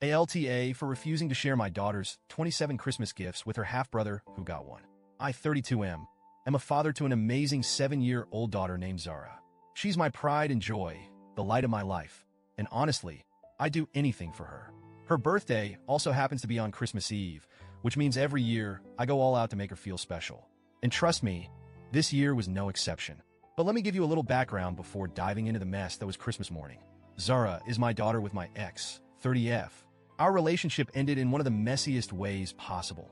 AlTA for refusing to share my daughter's 27 Christmas gifts with her half-brother who got one. I, 32M, am a father to an amazing 7-year-old daughter named Zara. She's my pride and joy, the light of my life, and honestly, I'd do anything for her. Her birthday also happens to be on Christmas Eve, which means every year I go all out to make her feel special. And trust me, this year was no exception. But let me give you a little background before diving into the mess that was Christmas morning. Zara is my daughter with my ex, 30F. Our relationship ended in one of the messiest ways possible: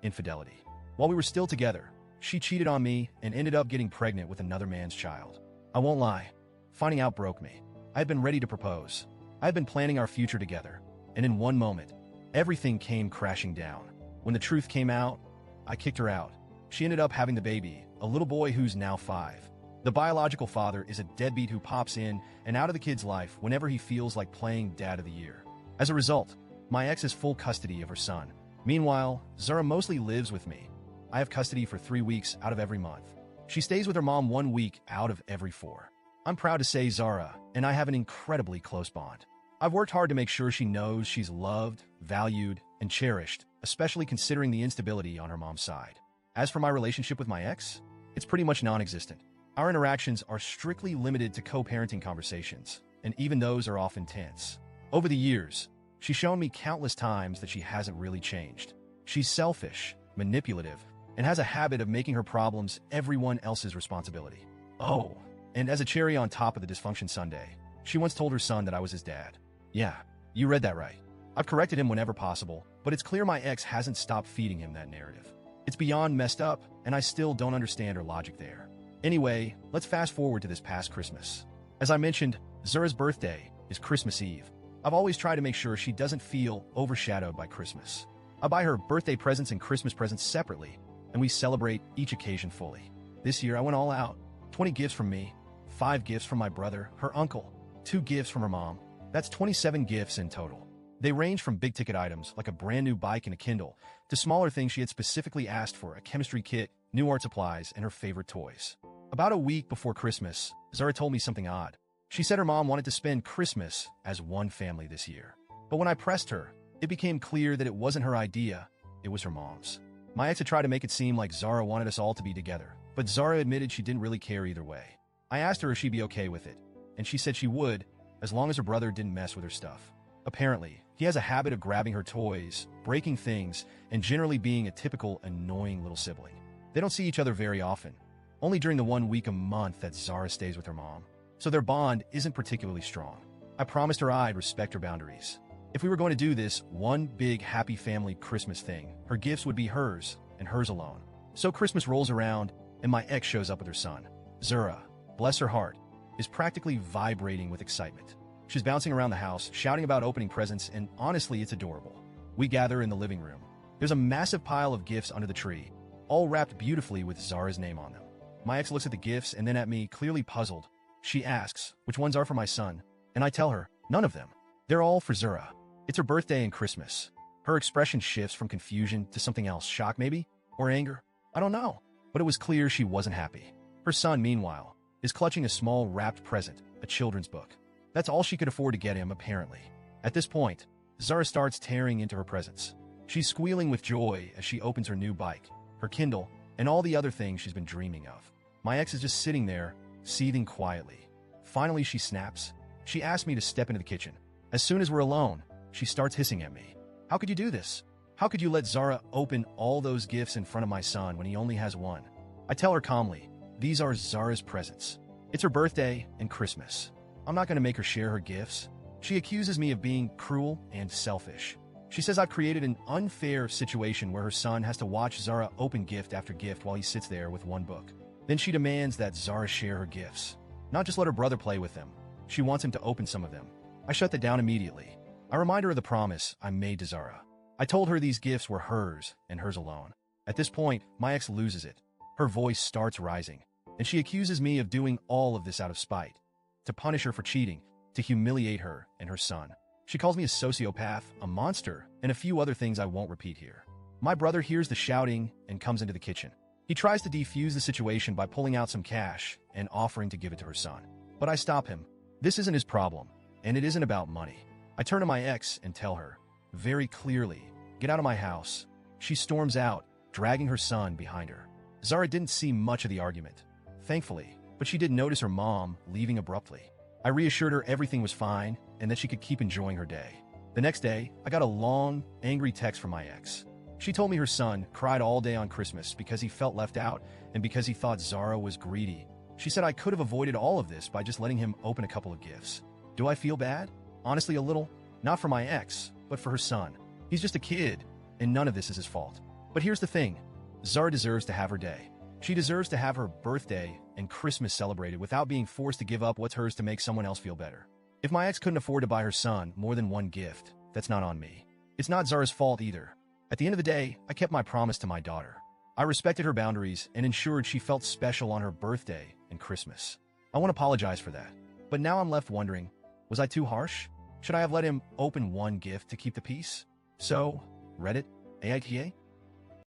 infidelity. While we were still together, she cheated on me and ended up getting pregnant with another man's child. I won't lie, finding out broke me. I had been ready to propose. I had been planning our future together, and in one moment, everything came crashing down. When the truth came out, I kicked her out. She ended up having the baby, a little boy who's now 5. The biological father is a deadbeat who pops in and out of the kid's life whenever he feels like playing Dad of the Year. As a result, my ex has full custody of her son. Meanwhile, Zara mostly lives with me. I have custody for 3 weeks out of every month. She stays with her mom 1 week out of every 4. I'm proud to say Zara and I have an incredibly close bond. I've worked hard to make sure she knows she's loved, valued, and cherished, especially considering the instability on her mom's side. As for my relationship with my ex, it's pretty much non-existent. Our interactions are strictly limited to co-parenting conversations, and even those are often tense. Over the years, she's shown me countless times that she hasn't really changed. She's selfish, manipulative, and has a habit of making her problems everyone else's responsibility. Oh, and as a cherry on top of the dysfunction sundae, she once told her son that I was his dad. Yeah, you read that right. I've corrected him whenever possible, but it's clear my ex hasn't stopped feeding him that narrative. It's beyond messed up, and I still don't understand her logic there. Anyway, let's fast forward to this past Christmas. As I mentioned, Zara's birthday is Christmas Eve. I've always tried to make sure she doesn't feel overshadowed by Christmas. I buy her birthday presents and Christmas presents separately, and we celebrate each occasion fully. This year I went all out. 20 gifts from me, 5 gifts from my brother, her uncle, 2 gifts from her mom. That's 27 gifts in total. They range from big-ticket items like a brand new bike and a Kindle to smaller things she had specifically asked for: a chemistry kit, new art supplies, and her favorite toys. About a week before Christmas, Zara told me something odd. She said her mom wanted to spend Christmas as one family this year. But when I pressed her, it became clear that it wasn't her idea, it was her mom's. My ex had tried to make it seem like Zara wanted us all to be together, but Zara admitted she didn't really care either way. I asked her if she'd be okay with it, and she said she would, as long as her brother didn't mess with her stuff. Apparently, he has a habit of grabbing her toys, breaking things, and generally being a typical annoying little sibling. They don't see each other very often, only during the 1 week a month that Zara stays with her mom, so their bond isn't particularly strong. I promised her I'd respect her boundaries. If we were going to do this one big happy family Christmas thing, her gifts would be hers and hers alone. So Christmas rolls around, and my ex shows up with her son. Zara, bless her heart, is practically vibrating with excitement. She's bouncing around the house, shouting about opening presents, and honestly, it's adorable. We gather in the living room. There's a massive pile of gifts under the tree, all wrapped beautifully with Zara's name on them. My ex looks at the gifts and then at me, clearly puzzled. She asks which ones are for my son, and I tell her, none of them. They're all for Zara. It's her birthday and Christmas. Her expression shifts from confusion to something else, shock maybe? Or anger? I don't know. But it was clear she wasn't happy. Her son, meanwhile, is clutching a small wrapped present, a children's book. That's all she could afford to get him, apparently. At this point, Zara starts tearing into her presents. She's squealing with joy as she opens her new bike, her Kindle, and all the other things she's been dreaming of. My ex is just sitting there, seething quietly. Finally, she snaps. She asks me to step into the kitchen. As soon as we're alone, she starts hissing at me. How could you do this? How could you let Zara open all those gifts in front of my son when he only has one? I tell her calmly, these are Zara's presents. It's her birthday and Christmas. I'm not going to make her share her gifts. She accuses me of being cruel and selfish. She says I've created an unfair situation where her son has to watch Zara open gift after gift while he sits there with one book. Then she demands that Zara share her gifts, not just let her brother play with them. She wants him to open some of them. I shut that down immediately. I remind her of the promise I made to Zara. I told her these gifts were hers and hers alone. At this point, my ex loses it. Her voice starts rising, and she accuses me of doing all of this out of spite, to punish her for cheating, to humiliate her and her son. She calls me a sociopath, a monster, and a few other things I won't repeat here. My brother hears the shouting and comes into the kitchen. He tries to defuse the situation by pulling out some cash and offering to give it to her son. But I stop him. This isn't his problem, and it isn't about money. I turn to my ex and tell her, very clearly, "Get out of my house." She storms out, dragging her son behind her. Zara didn't see much of the argument, thankfully, but she did notice her mom leaving abruptly. I reassured her everything was fine and that she could keep enjoying her day. The next day, I got a long, angry text from my ex. She told me her son cried all day on Christmas because he felt left out and because he thought Zara was greedy. She said I could have avoided all of this by just letting him open a couple of gifts. Do I feel bad? Honestly, a little. Not for my ex, but for her son. He's just a kid, and none of this is his fault. But here's the thing. Zara deserves to have her day. She deserves to have her birthday and Christmas celebrated without being forced to give up what's hers to make someone else feel better. If my ex couldn't afford to buy her son more than one gift, that's not on me. It's not Zara's fault either. At the end of the day, I kept my promise to my daughter. I respected her boundaries and ensured she felt special on her birthday and Christmas. I want to apologize for that. But now I'm left wondering, was I too harsh? Should I have let him open one gift to keep the peace? So, Reddit, AITA?